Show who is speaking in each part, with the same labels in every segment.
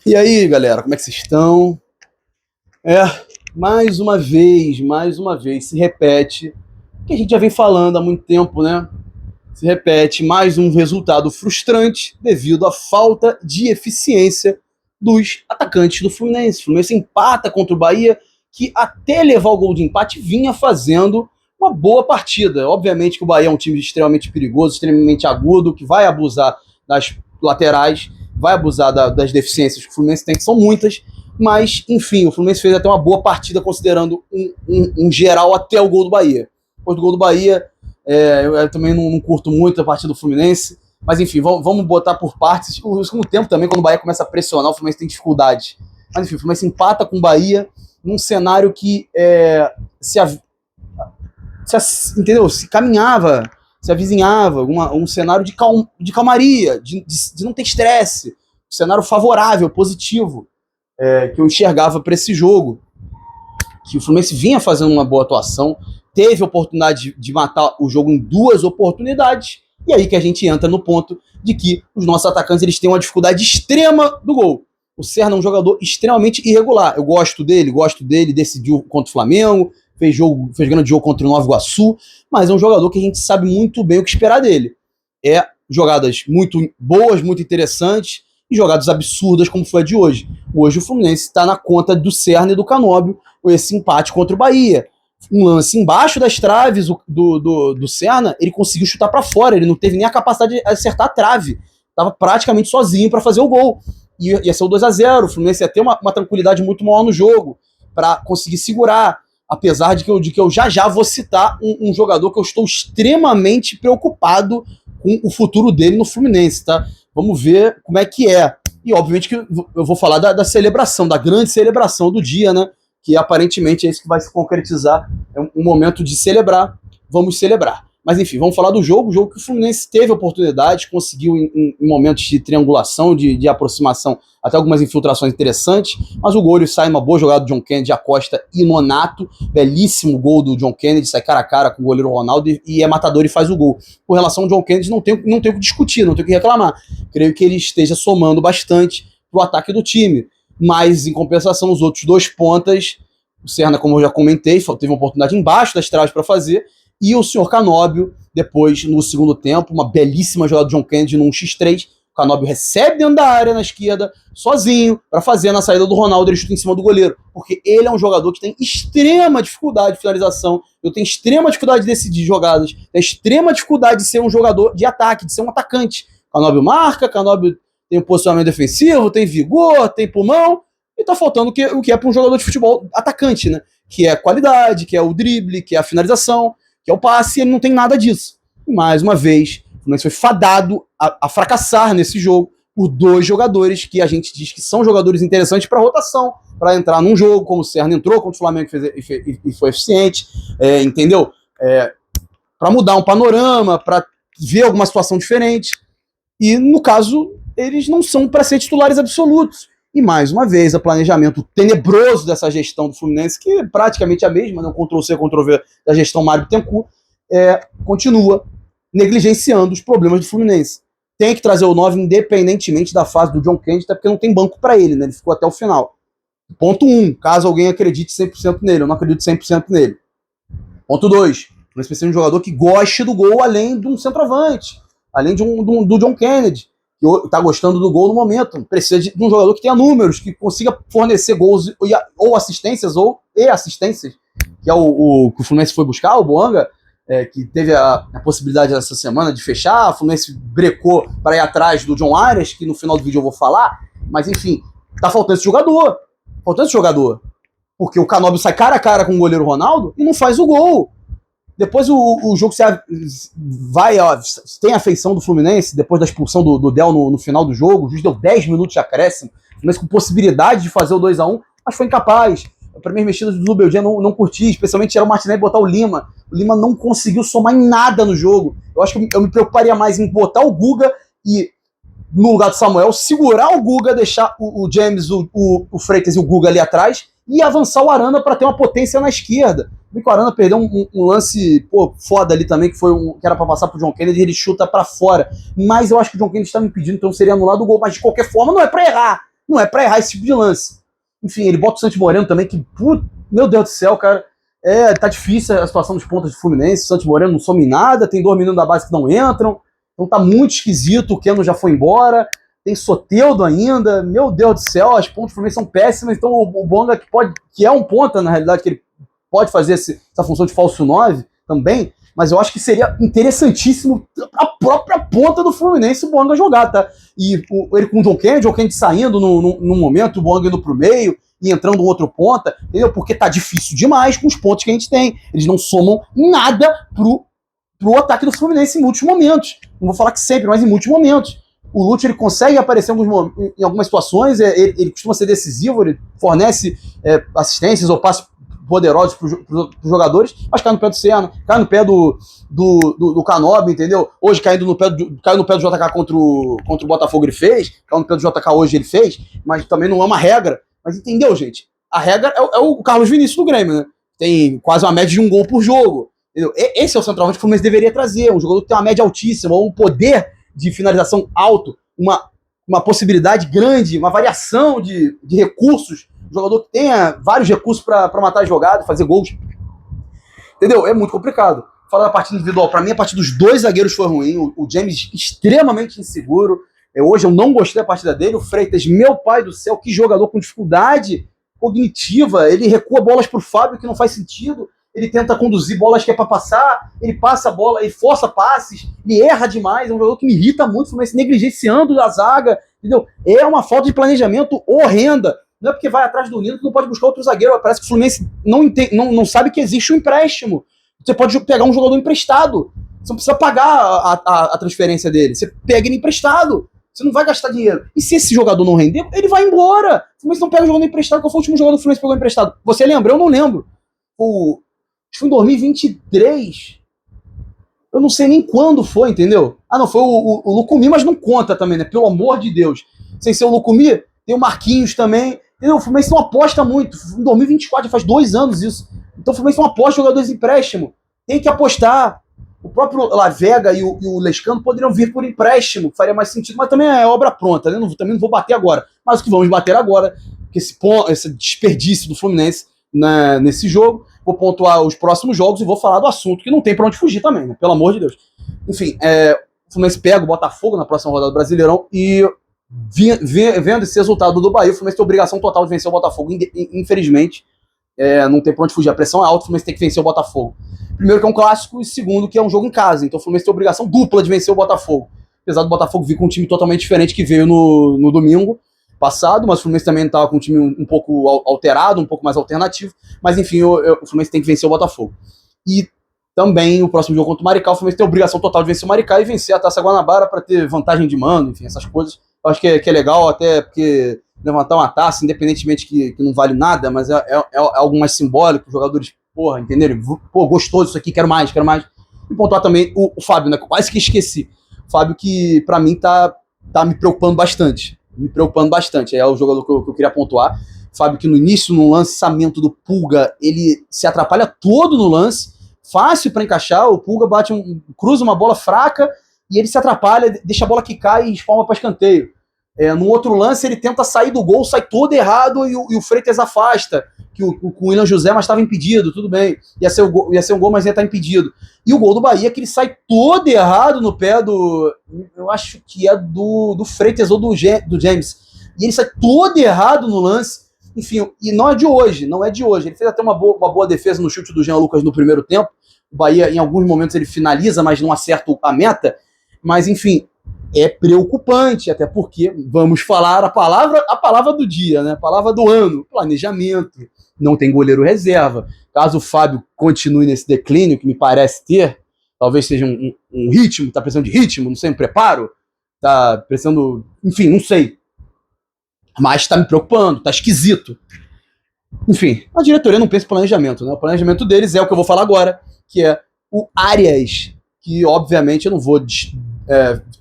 Speaker 1: E aí, galera, como é que vocês estão? Mais uma vez, se repete o que a gente já vem falando há muito tempo, né? Se repete mais um resultado frustrante devido à falta de eficiência dos atacantes do Fluminense. O Fluminense empata contra o Bahia, que até levar o gol de empate vinha fazendo uma boa partida. Obviamente que o Bahia é um time extremamente perigoso, extremamente agudo, que vai abusar das laterais, vai abusar das deficiências que o Fluminense tem, que são muitas, mas, enfim, o Fluminense fez até uma boa partida, considerando um geral até o gol do Bahia. Depois do gol do Bahia, eu também não curto muito a partida do Fluminense, mas, enfim, vamos botar por partes. O segundo tempo também, quando o Bahia começa a pressionar, o Fluminense tem dificuldade. Mas, enfim, o Fluminense empata com o Bahia num cenário que entendeu? Se caminhava, se avizinhava, um cenário de calmaria, de não ter estresse, um cenário favorável, positivo, que eu enxergava para esse jogo, que o Fluminense vinha fazendo uma boa atuação, teve a oportunidade de matar o jogo em 2 oportunidades, e aí que a gente entra no ponto de que os nossos atacantes eles têm uma dificuldade extrema do gol. O Serna é um jogador extremamente irregular. Eu gosto dele, decidiu contra o Flamengo, fez grande jogo contra o Nova Iguaçu, mas é um jogador que a gente sabe muito bem o que esperar dele. Jogadas muito boas, muito interessantes, e jogadas absurdas como foi a de hoje. Hoje o Fluminense está na conta do Serna e do Canóbio, esse empate contra o Bahia. Um lance embaixo das traves do Serna, ele conseguiu chutar para fora, ele não teve nem a capacidade de acertar a trave. Estava praticamente sozinho para fazer o gol. Ia ser o 2-0, o Fluminense ia ter uma tranquilidade muito maior no jogo, para conseguir segurar. Apesar de que eu já vou citar um jogador que eu estou extremamente preocupado com o futuro dele no Fluminense, tá? Vamos ver como é que é. E obviamente que eu vou falar da celebração, da grande celebração do dia, né? Que aparentemente é isso que vai se concretizar. É um momento de celebrar. Vamos celebrar. Mas enfim, vamos falar do jogo. O jogo que o Fluminense teve oportunidade, conseguiu em momentos de triangulação, de aproximação, até algumas infiltrações interessantes. Mas o gol ele sai uma boa jogada do John Kennedy, Acosta e Nonato. Belíssimo gol do John Kennedy, sai cara a cara com o goleiro Ronaldo e é matador e faz o gol. Com relação ao John Kennedy, não tem o que discutir, não tem o que reclamar. Creio que ele esteja somando bastante pro ataque do time. Mas, em compensação, os outros 2 pontas, o Serna, como eu já comentei, teve uma oportunidade embaixo das traves para fazer, e o senhor Canóbio, depois, no segundo tempo, uma belíssima jogada do John Kennedy num X3, o Canóbio recebe dentro da área na esquerda, sozinho, para fazer na saída do Ronaldo, ele chuta em cima do goleiro, porque ele é um jogador que tem extrema dificuldade de finalização, eu tenho extrema dificuldade de decidir jogadas, tem extrema dificuldade de ser um jogador de ataque, de ser um atacante. Canóbio marca, Canóbio tem um posicionamento defensivo, tem vigor, tem pulmão, e tá faltando o que é para um jogador de futebol atacante, né? Que é a qualidade, que é o drible, que é a finalização, que é o passe, e ele não tem nada disso. E mais uma vez, o Fluminense foi fadado a fracassar nesse jogo por 2 jogadores que a gente diz que são jogadores interessantes para rotação, para entrar num jogo, como o Serna entrou contra o Flamengo e foi eficiente, entendeu? Para mudar um panorama, para ver alguma situação diferente. E, no caso, eles não são para ser titulares absolutos. E, mais uma vez, o planejamento tenebroso dessa gestão do Fluminense, que é praticamente a mesma, né? Ctrl-C, Ctrl-V da gestão Mário Bittencourt, continua negligenciando os problemas do Fluminense. Tem que trazer o 9 independentemente da fase do John Kennedy, até porque não tem banco para ele, né? Ele ficou até o final. Ponto 1, caso alguém acredite 100% nele. Eu não acredito 100% nele. Ponto 2, o Fluminense precisa de um jogador que goste do gol além de um centroavante, além do John Kennedy, que está gostando do gol no momento. Precisa de um jogador que tenha números, que consiga fornecer gols ou assistências, que é o que o Fluminense foi buscar, o Boanga, que teve a possibilidade essa semana de fechar. O Fluminense brecou para ir atrás do John Arias, que no final do vídeo eu vou falar, mas enfim, tá faltando esse jogador. Porque o Canóbio sai cara a cara com o goleiro Ronaldo e não faz o gol. Depois o jogo tem a feição do Fluminense, depois da expulsão do Del no final do jogo, o juiz deu 10 minutos de acréscimo, mas com possibilidade de fazer o 2-1, mas foi incapaz. As primeiras mexidas do Zubeldia não curti, especialmente tirar o Martinelli e botar o Lima. O Lima não conseguiu somar em nada no jogo. Eu acho que eu me preocuparia mais em botar o Guga e, no lugar do Samuel, segurar o Guga, deixar o James, o Freitas e o Guga ali atrás e avançar o Arana para ter uma potência na esquerda. O Arana perdeu um lance foda ali também, que era para passar pro John Kennedy, e ele chuta para fora. Mas eu acho que o John Kennedy estava impedindo, então seria anulado o gol. Mas de qualquer forma, não é para errar. não é pra errar esse tipo de lance. Enfim, ele bota o Santos Moreno também, que, meu Deus do céu, cara, tá difícil a situação dos pontas do Fluminense, o Santos Moreno não some em nada, tem 2 meninos da base que não entram, então tá muito esquisito, o Keno já foi embora, tem Soteldo ainda, meu Deus do céu, as pontas do Fluminense são péssimas, então o Bonga, que é um ponta, na realidade, que ele pode fazer essa função de falso 9 também, mas eu acho que seria interessantíssimo a própria ponta do Fluminense o Bonga jogar, tá? E ele com o John Kennedy saindo num momento, o Bonga indo pro meio e entrando um outro ponta, entendeu? Porque tá difícil demais com os pontos que a gente tem. Eles não somam nada pro ataque do Fluminense em muitos momentos. Não vou falar que sempre, mas em muitos momentos. O Lúcio, ele consegue aparecer em algumas situações, ele costuma ser decisivo, ele fornece assistências ou passes poderosos para os jogadores, mas cai no pé do Senna, cai no pé do Canobi, entendeu? Hoje caiu no pé do JK contra o Botafogo, ele fez, caiu no pé do JK hoje, ele fez, mas também não é uma regra. Mas entendeu, gente? A regra é o Carlos Vinícius do Grêmio, né? Tem quase uma média de 1 gol por jogo. Entendeu? Esse é o centroavante que o Fluminense deveria trazer, um jogador que tem uma média altíssima, um poder de finalização alto, uma possibilidade grande, uma variação de recursos, um jogador que tenha vários recursos para matar a jogada, fazer gols. Entendeu? É muito complicado. Falar da partida individual, para mim a partida dos 2 zagueiros foi ruim, o James extremamente inseguro, hoje eu não gostei da partida dele, o Freitas, meu pai do céu, que jogador com dificuldade cognitiva, ele recua bolas pro Fábio que não faz sentido, ele tenta conduzir bolas que é para passar, ele passa a bola, ele força passes, ele erra demais, é um jogador que me irrita muito, mas negligenciando a zaga, entendeu? É uma falta de planejamento horrenda. Não é porque vai atrás do Nino que não pode buscar outro zagueiro, parece que o Fluminense não sabe que existe um empréstimo. Você pode pegar um jogador emprestado, você não precisa pagar a transferência dele, você pega ele emprestado, você não vai gastar dinheiro. E se esse jogador não render, ele vai embora. O Fluminense não pega o jogador emprestado. Qual foi o último jogador do Fluminense que pegou emprestado? Você lembra? Eu não lembro. Acho que foi em 2023. Eu não sei nem quando foi, entendeu? Ah, não, foi o Lucumi, mas não conta também, né? Pelo amor de Deus. Sem ser o Lucumi, tem o Marquinhos também. Entendeu? O Fluminense não aposta muito. Em 2024, já faz 2 anos isso. Então o Fluminense não aposta jogadores de empréstimo. Tem que apostar. O próprio Lavega e o Lescano poderiam vir por empréstimo, que faria mais sentido, mas também é obra pronta, né? Também não vou bater agora. Mas o que vamos bater agora, que esse desperdício do Fluminense nesse jogo, vou pontuar os próximos jogos e vou falar do assunto, que não tem pra onde fugir também, né? Pelo amor de Deus. Enfim, o Fluminense pega o Botafogo na próxima rodada do Brasileirão e vendo esse resultado do Bahia, o Fluminense tem obrigação total de vencer o Botafogo, infelizmente. Não tem pra onde fugir, a pressão é alta, o Fluminense tem que vencer o Botafogo. Primeiro que é um clássico e segundo que é um jogo em casa, então o Fluminense tem obrigação dupla de vencer o Botafogo. Apesar do Botafogo vir com um time totalmente diferente que veio no domingo passado, mas o Fluminense também estava com um time um pouco alterado, um pouco mais alternativo, mas enfim, o Fluminense tem que vencer o Botafogo. E também o próximo jogo contra o Maricá, o Fluminense tem obrigação total de vencer o Maricá e vencer a Taça Guanabara para ter vantagem de mando, enfim, essas coisas. Eu acho que é legal, até porque levantar uma taça, independentemente que não vale nada, mas é algo mais simbólico, os jogadores, porra, entenderam? Pô, gostou disso aqui, quero mais. E pontuar também o Fábio, né? Quase que esqueci. O Fábio que, pra mim, tá me preocupando bastante. É o jogador que eu queria pontuar. O Fábio que no início, no lançamento do Pulga, ele se atrapalha todo no lance, fácil pra encaixar, o Pulga cruza uma bola fraca e ele se atrapalha, deixa a bola quicar e espalma pra escanteio. No outro lance, ele tenta sair do gol, sai todo errado e o Freitas afasta, que o William José, mas estava impedido, tudo bem. Ia ser um gol, mas ia estar impedido. E o gol do Bahia, que ele sai todo errado no pé eu acho que é do Freitas ou do James. E ele sai todo errado no lance. Enfim, e não é de hoje. Ele fez até uma boa defesa no chute do Jean Lucas no primeiro tempo. O Bahia, em alguns momentos, ele finaliza, mas não acerta a meta. Mas, enfim, é preocupante, até porque vamos falar a palavra do dia, né? A palavra do ano, planejamento. Não tem goleiro reserva. Caso o Fábio continue nesse declínio, que me parece ter, talvez seja um ritmo, tá precisando de ritmo, não sei, um preparo, tá precisando, enfim, não sei. Mas tá me preocupando, tá esquisito. Enfim, a diretoria não pensa em planejamento, né? O planejamento deles é o que eu vou falar agora, que é o Arias, que obviamente eu não vou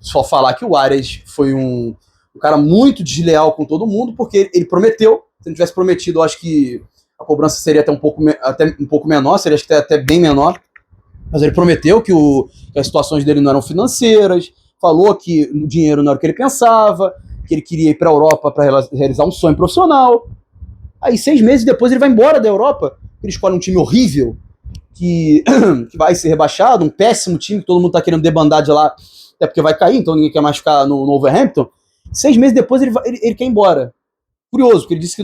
Speaker 1: só falar que o Arias foi um cara muito desleal com todo mundo, porque ele prometeu. Se ele tivesse prometido, eu acho que a cobrança seria até um pouco menor, seria acho que até bem menor. Mas ele prometeu que as situações dele não eram financeiras, falou que o dinheiro não era o que ele pensava, que ele queria ir pra Europa para realizar um sonho profissional. Aí 6 meses depois ele vai embora da Europa, ele escolhe um time horrível, que vai ser rebaixado, um péssimo time, que todo mundo tá querendo debandar de lá, até porque vai cair, então ninguém quer mais ficar no Wolverhampton. 6 meses depois ele quer ir embora. Curioso, porque ele disse que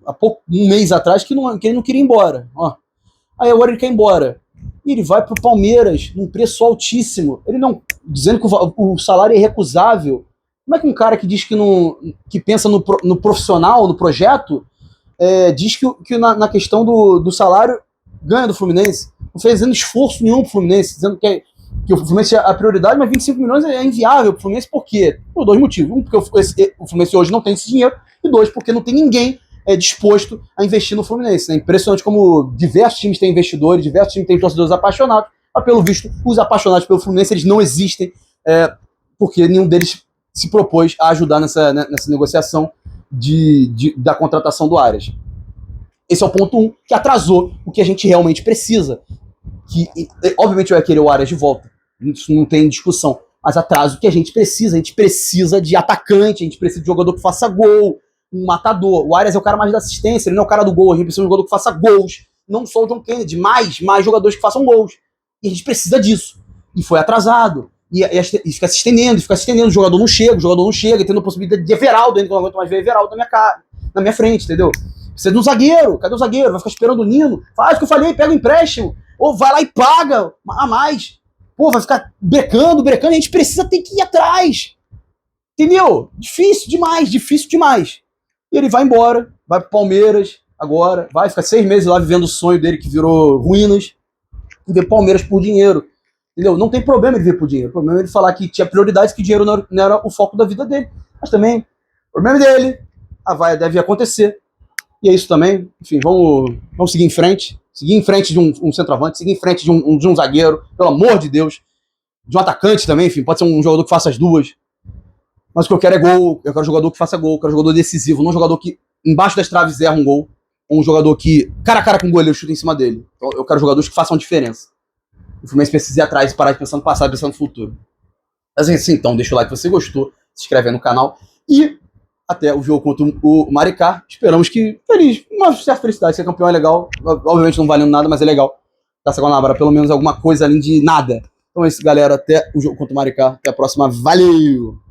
Speaker 1: há um mês atrás que ele não queria ir embora. Ó. Aí agora ele quer ir embora. E ele vai pro Palmeiras num preço altíssimo. Ele não. Dizendo que o salário é irrecusável. Como é que um cara que diz que pensa no profissional, no projeto, diz que na questão do salário ganha do Fluminense? Não fazendo esforço nenhum pro Fluminense, dizendo que o Fluminense é a prioridade, mas 25 milhões é inviável pro Fluminense. Por quê? Por 2 motivos. Um, porque o Fluminense hoje não tem esse dinheiro. E 2, porque não tem ninguém disposto a investir no Fluminense. É impressionante como diversos times têm investidores, diversos times têm torcedores apaixonados, mas pelo visto, os apaixonados pelo Fluminense, eles não existem, porque nenhum deles se propôs a ajudar nessa negociação da contratação do Arias. Esse é o ponto 1, que atrasou o que a gente realmente precisa. Que, obviamente, vai querer o Arias de volta, isso não tem discussão, mas atrasa o que a gente precisa de atacante, a gente precisa de jogador que faça gol, um matador. O Arias é o cara mais da assistência, ele não é o cara do gol, a gente precisa de um jogador que faça gols, não só o John Kennedy, mais jogadores que façam gols, e a gente precisa disso, e foi atrasado, e fica se estendendo, o jogador não chega, e tendo a possibilidade de Everaldo, ainda que eu não aguento mais ver Everaldo na minha frente, entendeu? Precisa de um zagueiro, cadê o zagueiro? Vai ficar esperando o Nino, faz o que eu falei, pega o empréstimo, ou vai lá e paga a mais, pô, vai ficar brecando, a gente ter que ir atrás, entendeu? Difícil demais. E ele vai embora, vai pro Palmeiras agora, vai ficar 6 meses lá vivendo o sonho dele que virou ruínas, e ver Palmeiras por dinheiro, entendeu? Não tem problema ele ver por dinheiro, o problema é ele falar que tinha prioridades, que dinheiro não era o foco da vida dele, mas também, o problema dele, deve acontecer, e é isso também, enfim, vamos seguir em frente de um centroavante, seguir em frente de um zagueiro, pelo amor de Deus, de um atacante também, enfim, pode ser um jogador que faça as duas, mas o que eu quero é gol, eu quero um jogador que faça gol, eu quero um jogador decisivo, não um jogador que embaixo das traves erra um gol, ou um jogador que cara a cara com o goleiro chuta em cima dele. Então, eu quero jogadores que façam diferença. O Fluminense precisa ir atrás e parar de pensar no passado, pensar no futuro. Mas assim, então, deixa o like se você gostou, se inscreve aí no canal e até o jogo contra o Maricá. Esperamos que uma certa felicidade, ser campeão é legal, obviamente não valendo nada, mas é legal. Taça Guanabara, pelo menos alguma coisa além de nada. Então é isso, galera, até o jogo contra o Maricá, até a próxima, valeu!